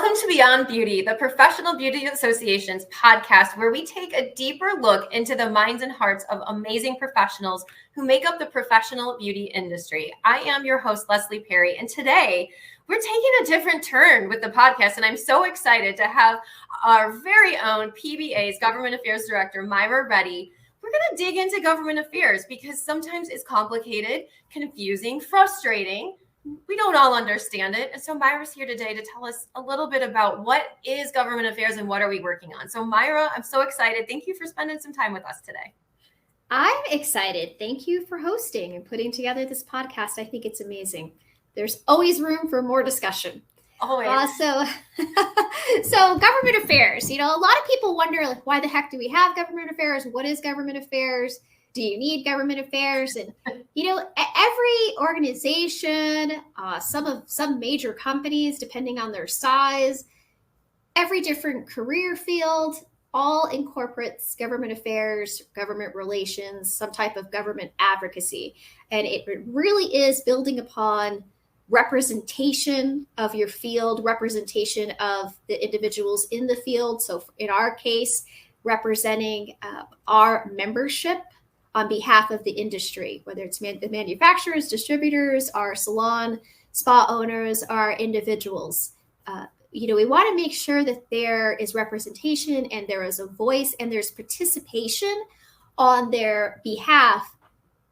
Welcome to Beyond Beauty, the Professional Beauty Association's podcast, where we take a deeper look into the minds and hearts of amazing professionals who make up the professional beauty industry. I am your host, Leslie Perry, and today we're taking a different turn with the podcast, and I'm so excited to have our very own PBA's Government Affairs Director, Myra Reddy. We're going to dig into government affairs because sometimes it's complicated, confusing, frustrating. We don't all understand it. And so Myra's here today to tell us a little bit about what is government affairs and what are we working on. So Myra, I'm so excited. Thank you for spending some time with us today. I'm excited. Thank you for hosting and putting together this podcast. I think it's amazing. There's always room for more discussion. Always. So government affairs, a lot of people wonder, like, why the heck do we have government affairs? What is government affairs? Do you need government affairs? And, every organization, some major companies, depending on their size, every different career field, all incorporates government affairs, government relations, some type of government advocacy. And it really is building upon representation of your field, representation of the individuals in the field. So in our case, representing our membership on behalf of the industry, whether it's the manufacturers, distributors, our salon, spa owners, our individuals. We want to make sure that there is representation and there is a voice and there's participation on their behalf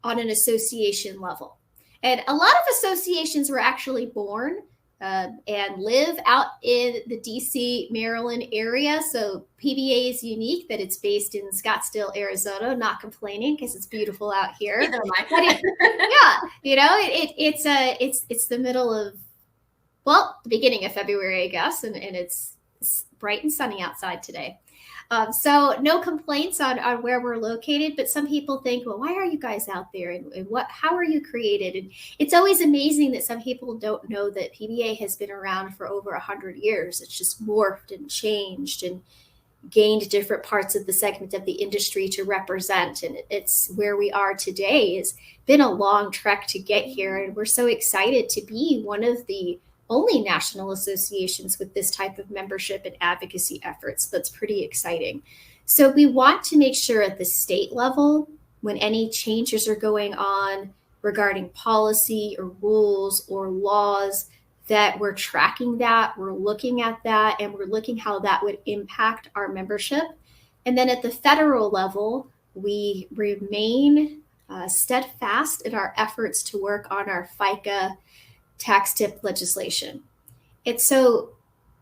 on an association level. And a lot of associations were actually born and live out in the DC, Maryland area. So PBA is unique that it's based in Scottsdale, Arizona. Not complaining because it's beautiful out here. Neither am I. It's the middle of, the beginning of February, I guess, and it's bright and sunny outside today. So no complaints on where we're located, but some people think, well, why are you guys out there and how are you created? And it's always amazing that some people don't know that PBA has been around for over 100 years. It's just morphed and changed and gained different parts of the segment of the industry to represent. And it's where we are today. It's been a long trek to get here. And we're so excited to be one of the only national associations with this type of membership and advocacy efforts. That's pretty exciting. So we want to make sure at the state level, when any changes are going on regarding policy or rules or laws, that we're tracking that, we're looking at that, and we're looking how that would impact our membership. And then at the federal level, we remain steadfast in our efforts to work on our FICA tax tip legislation. And so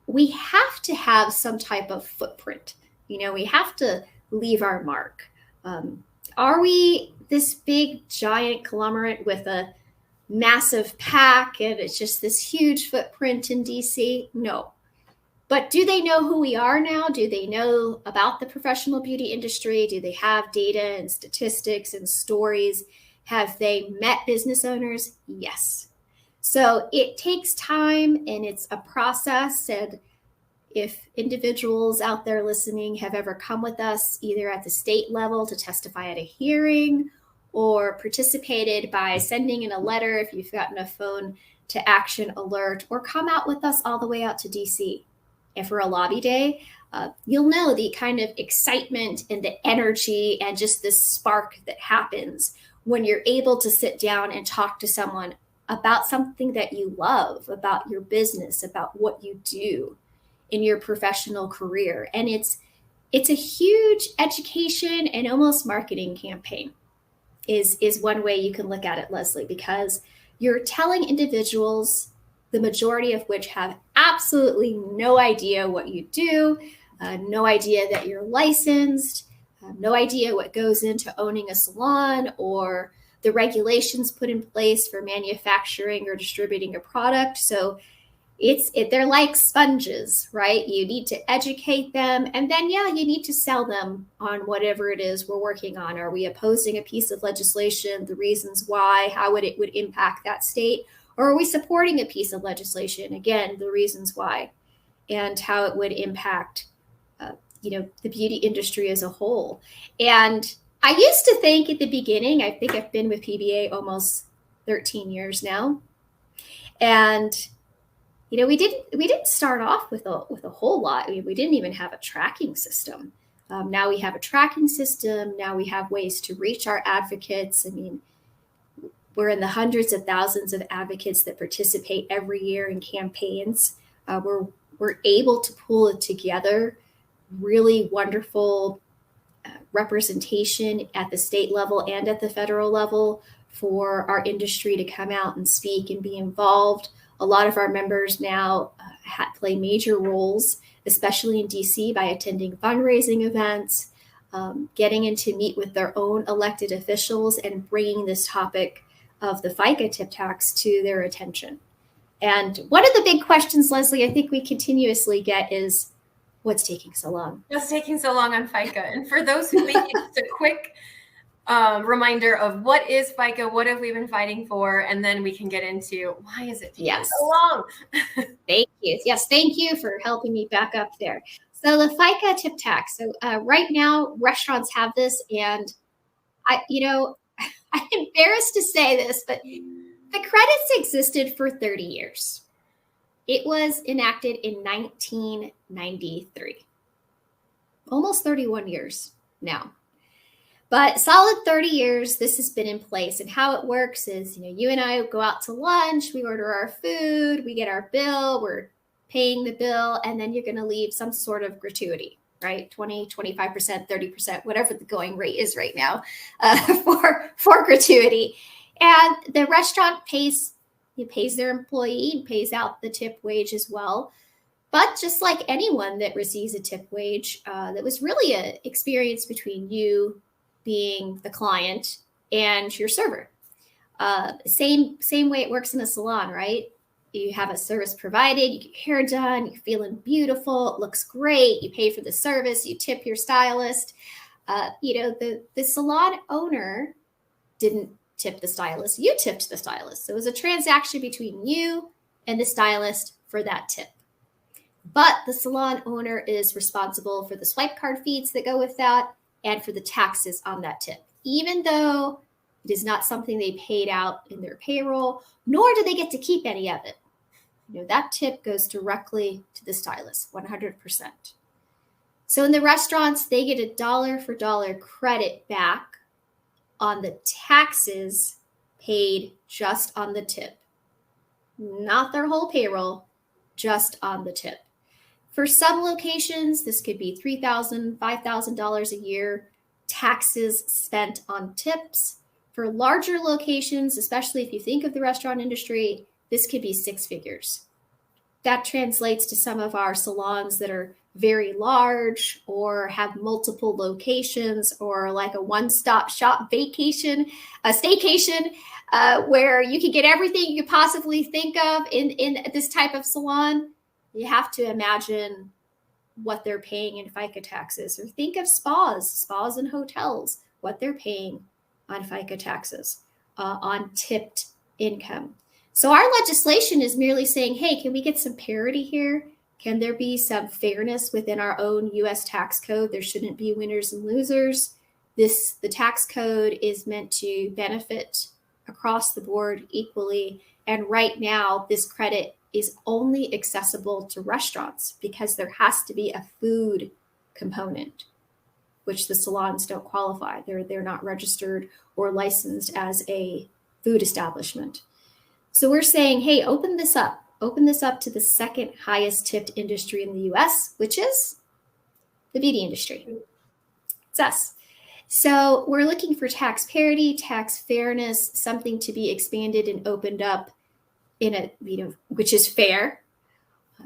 we have to have some type of footprint. We have to leave our mark. Are we this big giant conglomerate with a massive PAC and it's just this huge footprint in DC? No. But do they know who we are now? Do they know about the professional beauty industry? Do they have data and statistics and stories? Have they met business owners? Yes. So it takes time and it's a process. And if individuals out there listening have ever come with us, either at the state level to testify at a hearing or participated by sending in a letter if you've gotten a phone to action alert, or come out with us all the way out to DC. And for a lobby day, you'll know the kind of excitement and the energy and just this spark that happens when you're able to sit down and talk to someone about something that you love, about your business, about what you do in your professional career. And it's a huge education and almost marketing campaign is one way you can look at it, Leslie, because you're telling individuals, the majority of which have absolutely no idea what you do, no idea that you're licensed, no idea what goes into owning a salon or the regulations put in place for manufacturing or distributing a product. So they're like sponges, right? You need to educate them. And then, you need to sell them on whatever it is we're working on. Are we opposing a piece of legislation, the reasons why, how it would impact that state? Or are we supporting a piece of legislation? Again, the reasons why and how it would impact, the beauty industry as a whole. And I used to think at the beginning, I think I've been with PBA almost 13 years now. And We didn't start off with a whole lot. We didn't even have a tracking system. Now we have a tracking system. Now we have ways to reach our advocates. I mean, we're in the hundreds of thousands of advocates that participate every year in campaigns. We're able to pull it together, really wonderful representation at the state level and at the federal level for our industry to come out and speak and be involved. A lot of our members now play major roles, especially in DC, by attending fundraising events, getting in to meet with their own elected officials and bringing this topic of the FICA tip tax to their attention. And one of the big questions, Leslie, I think we continuously get is, what's taking so long? What's taking so long on FICA? And for those who may need just a quick reminder of what is FICA, what have we been fighting for, and then we can get into why is it taking so long? Thank you. Yes, thank you for helping me back up there. So the FICA tip tax. So right now, restaurants have this, and I'm embarrassed to say this, but the credits existed for 30 years. It was enacted in 1993. Almost 31 years now. But solid 30 years, this has been in place. And how it works is, you and I go out to lunch, we order our food, we get our bill, we're paying the bill, and then you're going to leave some sort of gratuity, right? 20, 25%, 30%, whatever the going rate is right now for gratuity. And the restaurant pays their employee and pays out the tip wage as well. But just like anyone that receives a tip wage, that was really an experience between you being the client and your server. Same way it works in a salon, right? You have a service provided, you get your hair done, you're feeling beautiful, it looks great, you pay for the service, you tip your stylist. The salon owner didn't tip the stylist, you tipped the stylist. So it was a transaction between you and the stylist for that tip. But the salon owner is responsible for the swipe card fees that go with that and for the taxes on that tip, even though it is not something they paid out in their payroll, nor do they get to keep any of it. That tip goes directly to the stylist, 100%. So in the restaurants, they get a dollar for dollar credit back on the taxes paid just on the tip, not their whole payroll, just on the tip. For some locations, this could be $3,000, $5,000 a year taxes spent on tips. For larger locations, especially if you think of the restaurant industry, this could be six figures. That translates to some of our salons that are very large or have multiple locations, or like a one-stop shop staycation, where you can get everything you could possibly think of in this type of salon. You have to imagine what they're paying in FICA taxes, or think of spas and hotels, what they're paying on FICA taxes, on tipped income. So our legislation is merely saying, hey, can we get some parity here? Can there be some fairness within our own U.S. tax code? There shouldn't be winners and losers. The tax code is meant to benefit across the board equally. And right now, this credit is only accessible to restaurants because there has to be a food component, which the salons don't qualify. They're not registered or licensed as a food establishment. So we're saying, hey, open this up to the second highest tipped industry in the US, which is the beauty industry. It's us. So we're looking for tax parity, tax fairness, something to be expanded and opened up which is fair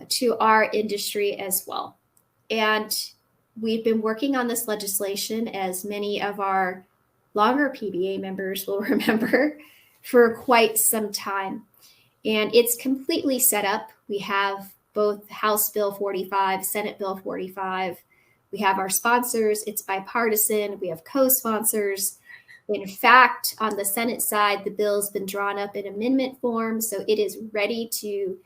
to our industry as well. And we've been working on this legislation, as many of our longer PBA members will remember, for quite some time. And it's completely set up. We have both House Bill 45, Senate Bill 45. We have our sponsors. It's bipartisan. We have co-sponsors. In fact, on the Senate side, the bill's been drawn up in amendment form, so it is ready to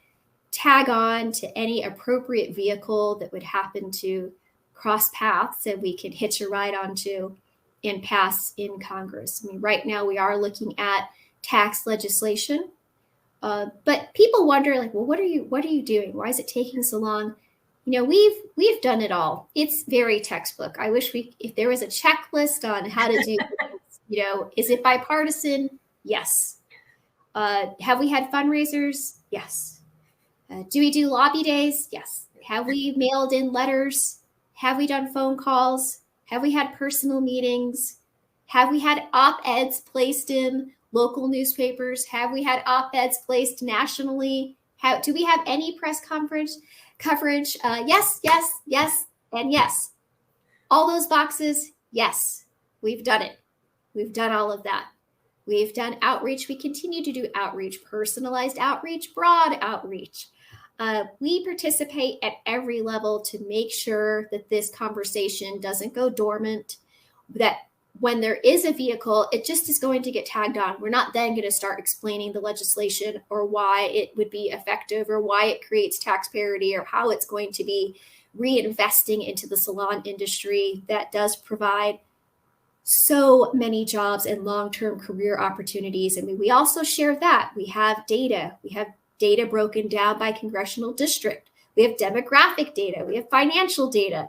tag on to any appropriate vehicle that would happen to cross paths and we can hitch a ride onto and pass in Congress. I mean, right now we are looking at tax legislation. But people wonder, like, well, what are you doing? Why is it taking so long? We've done it all. It's very textbook. I wish if there was a checklist on how to do this, is it bipartisan? Yes. Have we had fundraisers? Yes. Do we do lobby days? Yes. Have we mailed in letters? Have we done phone calls? Have we had personal meetings? Have we had op-eds placed in local newspapers? Have we had op-eds placed nationally? Do we have any press coverage? Yes, yes, yes, and yes. All those boxes, yes, we've done it. We've done all of that. We've done outreach. We continue to do outreach, personalized outreach, broad outreach. We participate at every level to make sure that this conversation doesn't go dormant, that when there is a vehicle, it just is going to get tagged on. We're not then going to start explaining the legislation or why it would be effective or why it creates tax parity or how it's going to be reinvesting into the salon industry that does provide so many jobs and long-term career opportunities. I mean, we also share that. We have data. We have data broken down by congressional district. We have demographic data. We have financial data.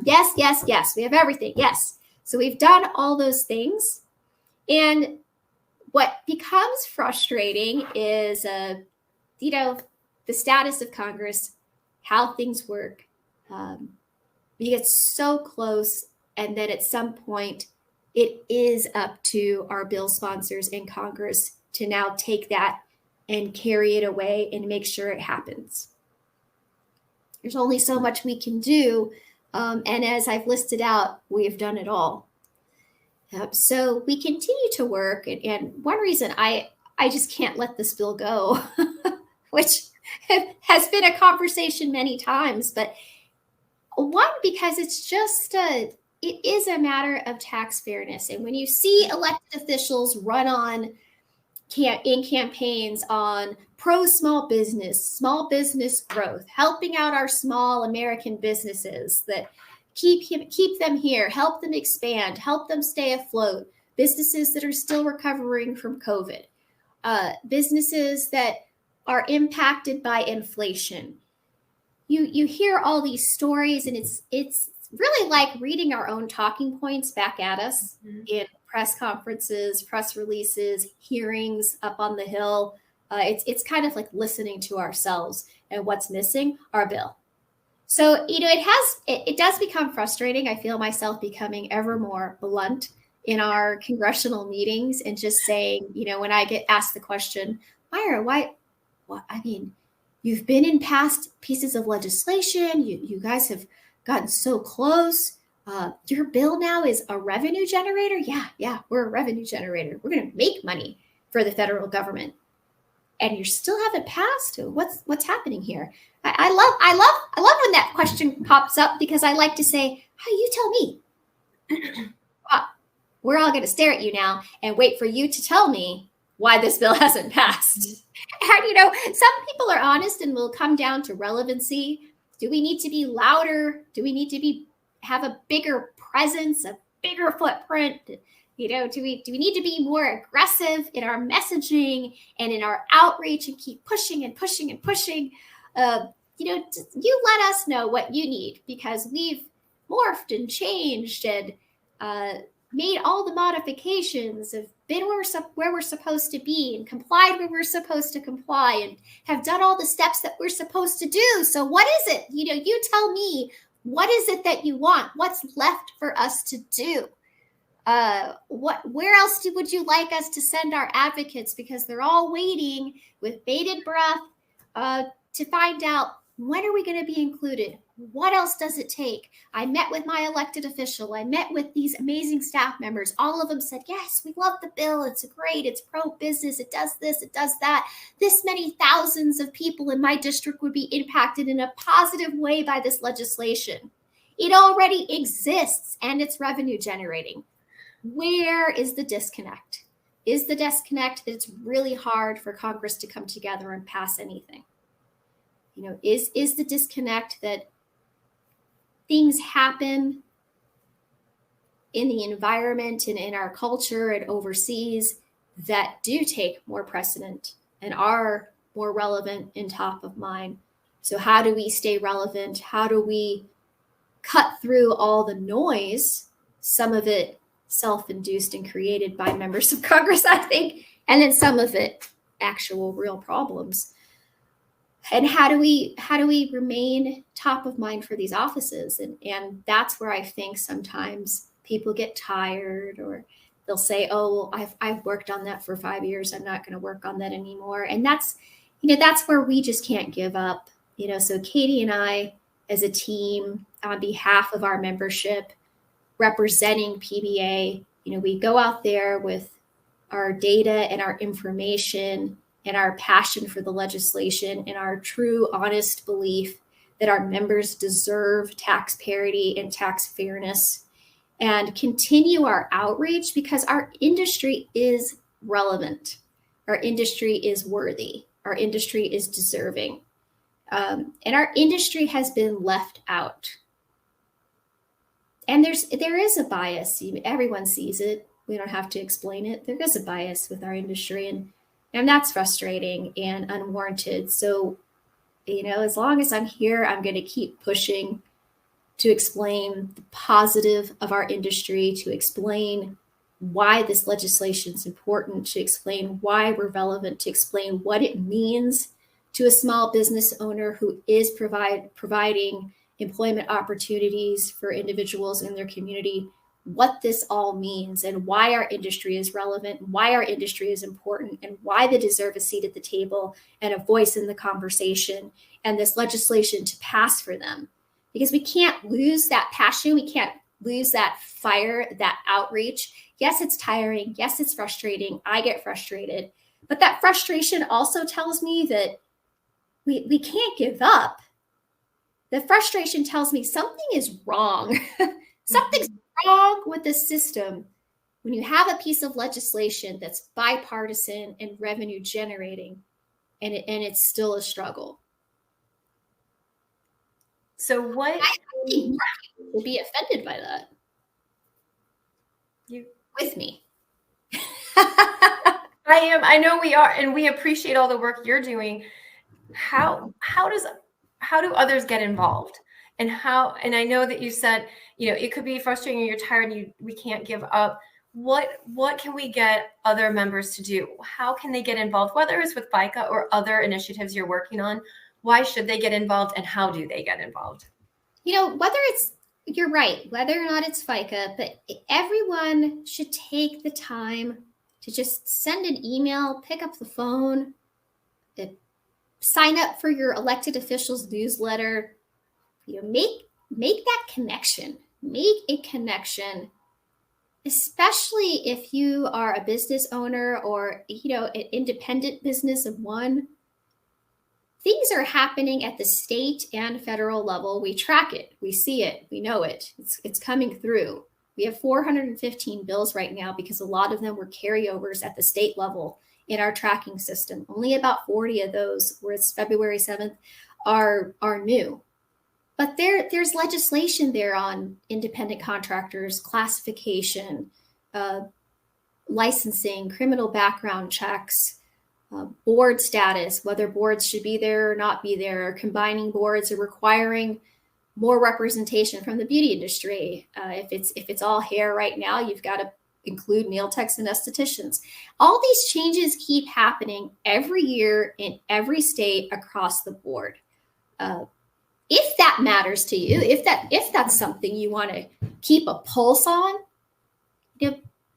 Yes, yes, yes. We have everything. Yes. So we've done all those things. And what becomes frustrating is, the status of Congress, how things work. We get so close, and then at some point, it is up to our bill sponsors in Congress to now take that and carry it away and make sure it happens. There's only so much we can do. And as I've listed out, we've done it all. So we continue to work. And one reason I just can't let this bill go, which has been a conversation many times, but one, because it's just it is a matter of tax fairness. And when you see elected officials run on in campaigns on pro small business growth, helping out our small American businesses that keep them here, help them expand, help them stay afloat, businesses that are still recovering from COVID, businesses that are impacted by inflation. You hear all these stories, and it's really like reading our own talking points back at us in press conferences, press releases, hearings up on the Hill. It's kind of like listening to ourselves, and what's missing, our bill. So, it does become frustrating. I feel myself becoming ever more blunt in our congressional meetings and just saying, when I get asked the question, Myra, why? I mean, you've been in past pieces of legislation. You guys have gotten so close. Your bill now is a revenue generator. Yeah, we're a revenue generator. We're going to make money for the federal government, and you still haven't passed. What's happening here? I love when that question pops up, because I like to say, "How you tell me?" We're all going to stare at you now and wait for you to tell me why this bill hasn't passed. And some people are honest and will come down to relevancy. Do we need to be louder? Do we need to have a bigger presence, a bigger footprint? Do we need to be more aggressive in our messaging and in our outreach and keep pushing and pushing and pushing? You let us know what you need, because we've morphed and changed and made all the modifications, have been where we're supposed to be and complied where we're supposed to comply and have done all the steps that we're supposed to do. So what is it? You tell me, what is it that you want? What's left for us to do? Where else would you like us to send our advocates? Because they're all waiting with bated breath to find out, when are we going to be included? What else does it take? I met with my elected official. I met with these amazing staff members. All of them said, yes, we love the bill. It's great. It's pro-business. It does this. It does that. This many thousands of people in my district would be impacted in a positive way by this legislation. It already exists, and it's revenue generating. Where is the disconnect? Is the disconnect that it's really hard for Congress to come together and pass anything? Is the disconnect that things happen in the environment and in our culture and overseas that do take more precedent and are more relevant and top of mind. So how do we stay relevant? How do we cut through all the noise, some of it self-induced and created by members of Congress, I think, and then some of it actual real problems? And how do we remain top of mind for these offices? And that's where I think sometimes people get tired, or they'll say, oh, I've worked on that for 5 years, I'm not going to work on that anymore. And that's where we just can't give up. So Katie and I, as a team, on behalf of our membership representing PBA, we go out there with our data and our information and our passion for the legislation and our true, honest belief that our members deserve tax parity and tax fairness, and continue our outreach, because our industry is relevant. Our industry is worthy. Our industry is deserving. And our industry has been left out. And there is a bias. Everyone sees it. We don't have to explain it. There is a bias with our industry, and that's frustrating and unwarranted. So, as long as I'm here, I'm going to keep pushing to explain the positive of our industry, to explain why this legislation is important, to explain why we're relevant, to explain what it means to a small business owner who is providing employment opportunities for individuals in their community, what this all means and why our industry is relevant, why our industry is important, and why they deserve a seat at the table and a voice in the conversation, and this legislation to pass for them. Because we can't lose that passion. We can't lose that fire, that outreach. Yes, it's tiring. Yes, it's frustrating. I get frustrated. But that frustration also tells me that we can't give up. The frustration tells me something is wrong. Something's wrong with the system when you have a piece of legislation that's bipartisan and revenue generating, and it's still a struggle. So what? I think people will be offended by that. You with me? I am. I know we are, and we appreciate all the work you're doing. How do others get involved? And I know that you said, it could be frustrating, you're tired, and we can't give up. What can we get other members to do? How can they get involved, whether it's with FICA or other initiatives you're working on? Why should they get involved, and how do they get involved? You're right, whether or not it's FICA, but everyone should take the time to just send an email, pick up the phone, sign up for your elected officials newsletter. Make that connection. Make a connection, especially if you are a business owner or an independent business of one. Things are happening at the state and federal level. We track it, we see it, we know it. It's coming through. We have 415 bills right now because a lot of them were carryovers at the state level in our tracking system. Only about 40 of those, where it's February 7th, are new. But there's legislation there on independent contractors, classification, licensing, criminal background checks, board status, whether boards should be there or not be there, combining boards, or requiring more representation from the beauty industry. If it's all hair right now, you've got to include nail techs and estheticians. All these changes keep happening every year in every state across the board. If that matters to you, if that's something you want to keep a pulse on,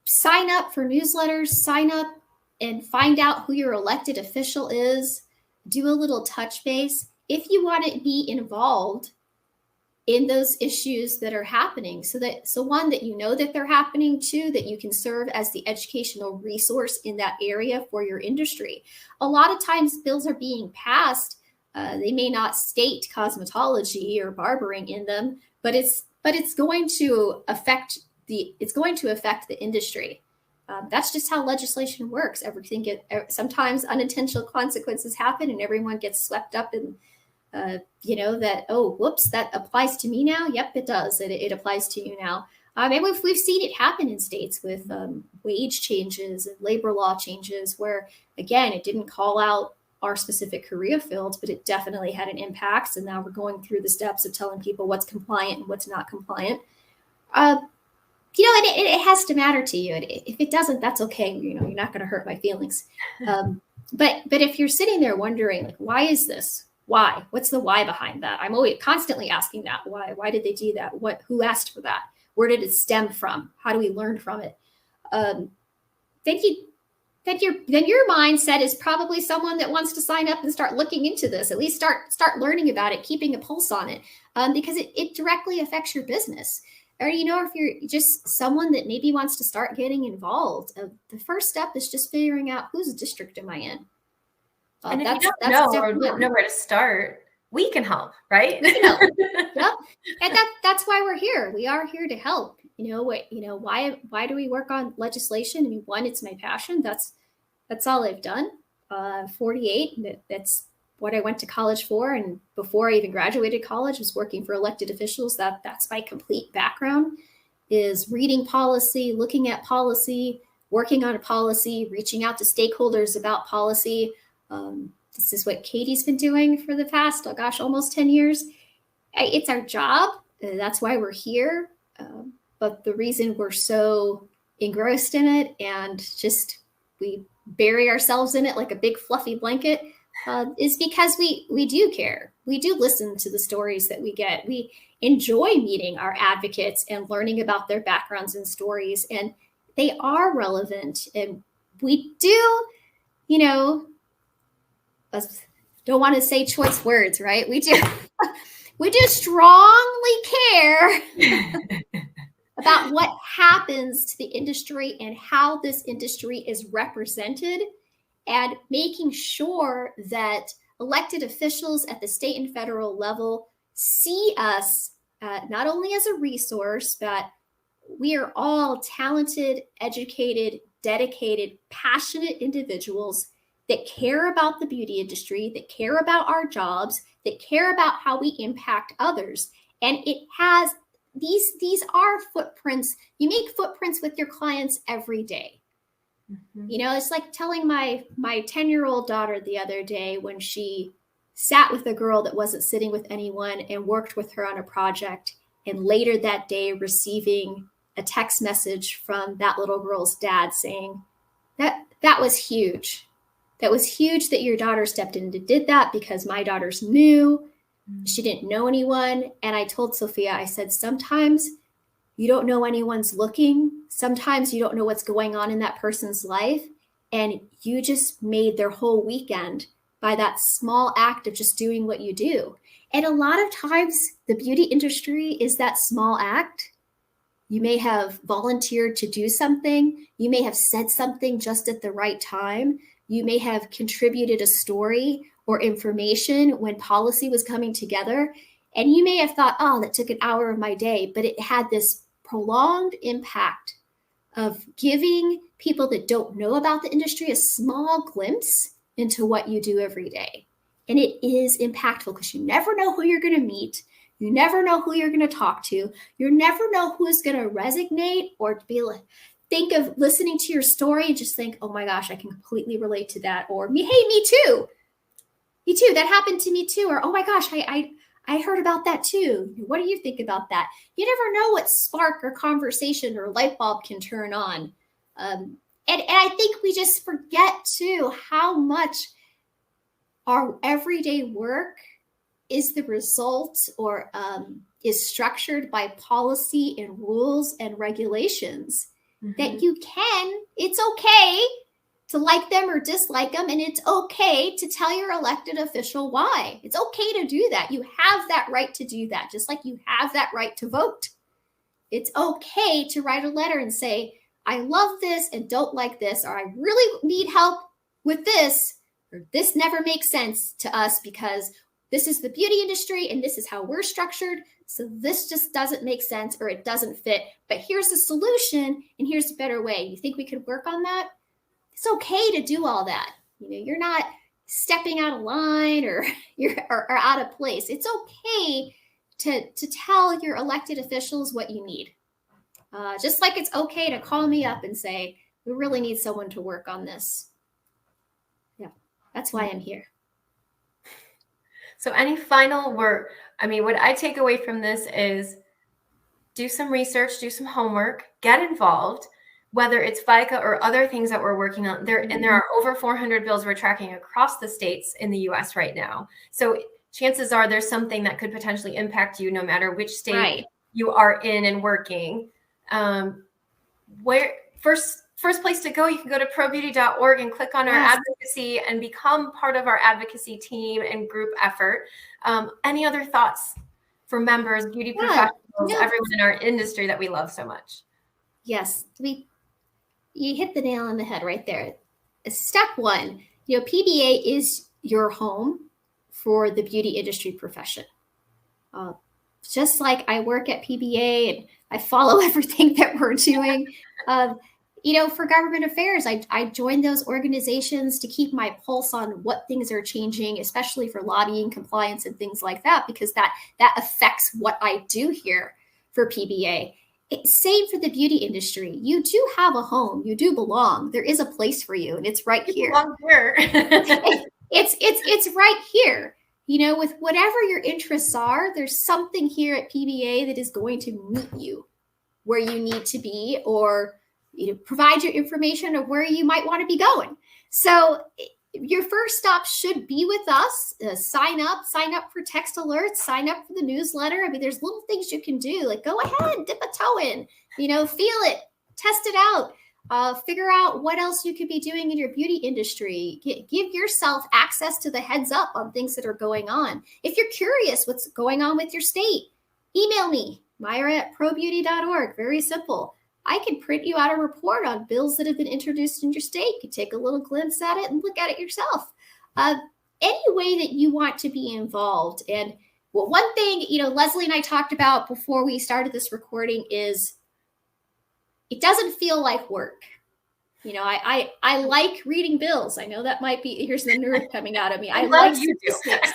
sign up for newsletters, sign up and find out who your elected official is, do a little touch base. If you want to be involved in those issues that are happening, so one, that that they're happening, two, that you can serve as the educational resource in that area for your industry. A lot of times bills are being passed, they may not state cosmetology or barbering in them, but it's going to affect the industry. That's just how legislation works. Sometimes unintentional consequences happen, and everyone gets swept up in that, oh, whoops, that applies to me now. Yep, it does. It applies to you now. And we've seen it happen in states with wage changes and labor law changes where, again, it didn't call out our specific career fields, but it definitely had an impact. And now we're going through the steps of telling people what's compliant and what's not compliant. And it has to matter to you. And if it doesn't, that's okay. You're not going to hurt my feelings. But if you're sitting there wondering, like, why is this? Why? What's the why behind that? I'm always constantly asking that. Why? Why did they do that? Who asked for that? Where did it stem from? How do we learn from it? Then your mindset is probably someone that wants to sign up and start looking into this. At least start learning about it, keeping a pulse on it, because it directly affects your business. Or if you're just someone that maybe wants to start getting involved, the first step is just figuring out whose district am I in. And if you don't know or know where to start, we can help, right? Yep. And that's why we're here. We are here to help. Why do we work on legislation? I mean, one, it's my passion. That's all I've done. 48. That's what I went to college for. And before I even graduated college, I was working for elected officials. That's my complete background, is reading policy, looking at policy, working on a policy, reaching out to stakeholders about policy. This is what Katie's been doing for the past, almost 10 years. It's our job. That's why we're here. But the reason we're so engrossed in it and just we bury ourselves in it like a big fluffy blanket is because we do care. We do listen to the stories that we get. We enjoy meeting our advocates and learning about their backgrounds and stories, and they are relevant. And we do, don't want to say choice words, right? We do strongly care about what happens to the industry and how this industry is represented, and making sure that elected officials at the state and federal level see us not only as a resource, but we are all talented, educated, dedicated, passionate individuals that care about the beauty industry, that care about our jobs, that care about how we impact others. And it has these are footprints. You make footprints with your clients every day. Mm-hmm. It's like telling my 10-year-old daughter the other day when she sat with a girl that wasn't sitting with anyone and worked with her on a project, and later that day receiving a text message from that little girl's dad saying, that was huge. That was huge that your daughter stepped in and did that, because my daughter's new. She didn't know anyone. And I told Sophia, I said, sometimes you don't know anyone's looking. Sometimes you don't know what's going on in that person's life. And you just made their whole weekend by that small act of just doing what you do. And a lot of times the beauty industry is that small act. You may have volunteered to do something. You may have said something just at the right time. You may have contributed a story or information when policy was coming together. And you may have thought, oh, that took an hour of my day, but it had this prolonged impact of giving people that don't know about the industry a small glimpse into what you do every day. And it is impactful because you never know who you're going to meet. You never know who you're going to talk to. You never know who's going to resonate or be like, think of listening to your story and just think, oh my gosh, I can completely relate to that. Or me too. Me too. That happened to me too. Or, oh my gosh, I heard about that too. What do you think about that? You never know what spark or conversation or light bulb can turn on. And I think we just forget too how much our everyday work is the result or is structured by policy and rules and regulations. Mm-hmm. That it's okay to like them or dislike them, and it's okay to tell your elected official why. It's okay to do that. You have that right to do that, just like you have that right to vote. It's okay to write a letter and say, I love this and don't like this, or I really need help with this, or this never makes sense to us because this is the beauty industry and this is how we're structured. So this just doesn't make sense or it doesn't fit, but here's the solution and here's a better way. You think we could work on that? It's okay to do all that. You're not stepping out of line or you're out of place. It's okay to tell your elected officials what you need. Just like it's okay to call me up and say, we really need someone to work on this. Yeah, that's why I'm here. So any final word? I mean, what I take away from this is do some research, do some homework, get involved, whether it's FICA or other things that we're working on. There are over 400 bills we're tracking across the states in the US right now. So chances are there's something that could potentially impact you no matter which state you are in and working. Where first place to go, you can go to probeauty.org and click on our advocacy and become part of our advocacy team and group effort. Any other thoughts for members, beauty professionals, everyone in our industry that we love so much? Yes, you hit the nail on the head right there. Step one, PBA is your home for the beauty industry profession. Just like I work at PBA and I follow everything that we're doing. For government affairs, I joined those organizations to keep my pulse on what things are changing, especially for lobbying, compliance, and things like that, because that affects what I do here for PBA. Same for the beauty industry. You do have a home. You do belong. There is a place for you, and it's right here. It's right here. With whatever your interests are, there's something here at PBA that is going to meet you where you need to be, or provide your information of where you might want to be going. So your first stop should be with us. Sign up for text alerts, sign up for the newsletter. I mean, there's little things you can do, like go ahead, dip a toe in, feel it, test it out, figure out what else you could be doing in your beauty industry. Give yourself access to the heads up on things that are going on. If you're curious what's going on with your state, email me, Myra@probeauty.org. Very simple. I can print you out a report on bills that have been introduced in your state. You can take a little glimpse at it and look at it yourself. Any way that you want to be involved. And one thing, Leslie and I talked about before we started this recording is it doesn't feel like work. I like reading bills. I know that might be, here's the nerd coming out of me. I like statistics.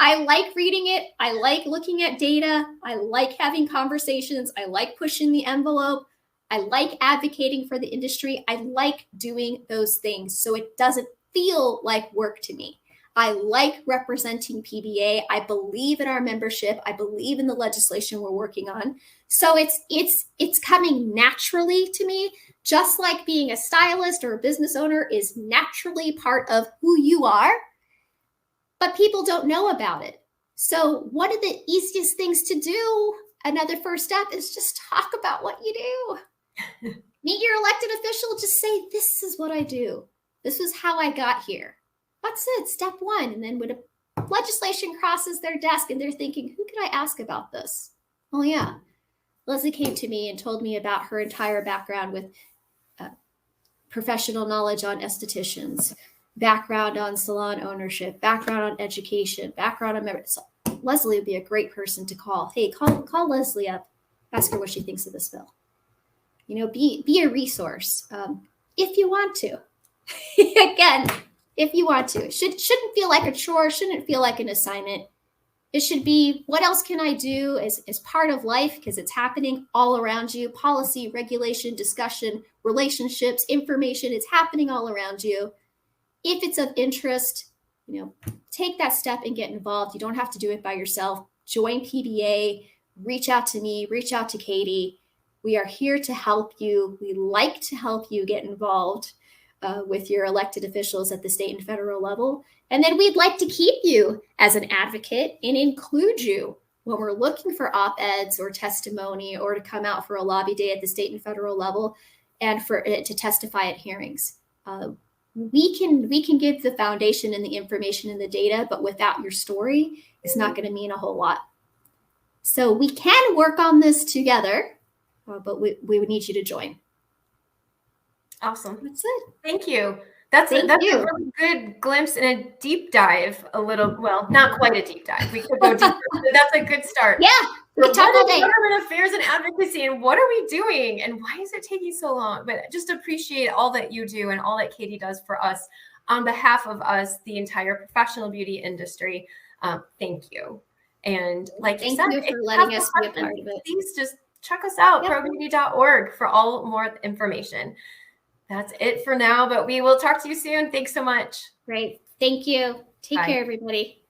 I like reading it. I like looking at data. I like having conversations. I like pushing the envelope. I like advocating for the industry. I like doing those things. So it doesn't feel like work to me. I like representing PBA. I believe in our membership. I believe in the legislation we're working on. So it's coming naturally to me, just like being a stylist or a business owner is naturally part of who you are, but people don't know about it. So one of the easiest things to do, another first step, is just talk about what you do. Meet your elected official, just say, this is what I do. This is how I got here. That's it, step one. And then when a legislation crosses their desk and they're thinking, who could I ask about this? Oh yeah, Leslie came to me and told me about her entire background with professional knowledge on estheticians, background on salon ownership, background on education, background on members. Leslie would be a great person to call. Hey, call Leslie up, ask her what she thinks of this bill. Be a resource if you want to. Again, if you want to. It shouldn't feel like a chore, shouldn't feel like an assignment. It should be, what else can I do as part of life, because it's happening all around you. Policy, regulation, discussion, relationships, information, it's happening all around you. If it's of interest, take that step and get involved. You don't have to do it by yourself. Join PBA, reach out to me, reach out to Katie. We are here to help you. We like to help you get involved with your elected officials at the state and federal level. And then we'd like to keep you as an advocate and include you when we're looking for op-eds or testimony, or to come out for a lobby day at the state and federal level, and for it to testify at hearings. We can give the foundation and the information and the data, but without your story, it's not going to mean a whole lot. So we can work on this together, but we would need you to join. Awesome. That's it. Thank you. That's a really good glimpse and a deep dive. Not quite a deep dive. We could go deeper. But that's a good start. Yeah. So what is government affairs and advocacy, and what are we doing, and why is it taking so long? But just appreciate all that you do and all that Katie does for us on behalf of us, the entire professional beauty industry. Thank you. And like thank you for letting us be a part of it. Please just check us out, Yep. probeauty.org, for all more information. That's it for now, but we will talk to you soon. Thanks so much. Great. Thank you. Take Bye. care, everybody.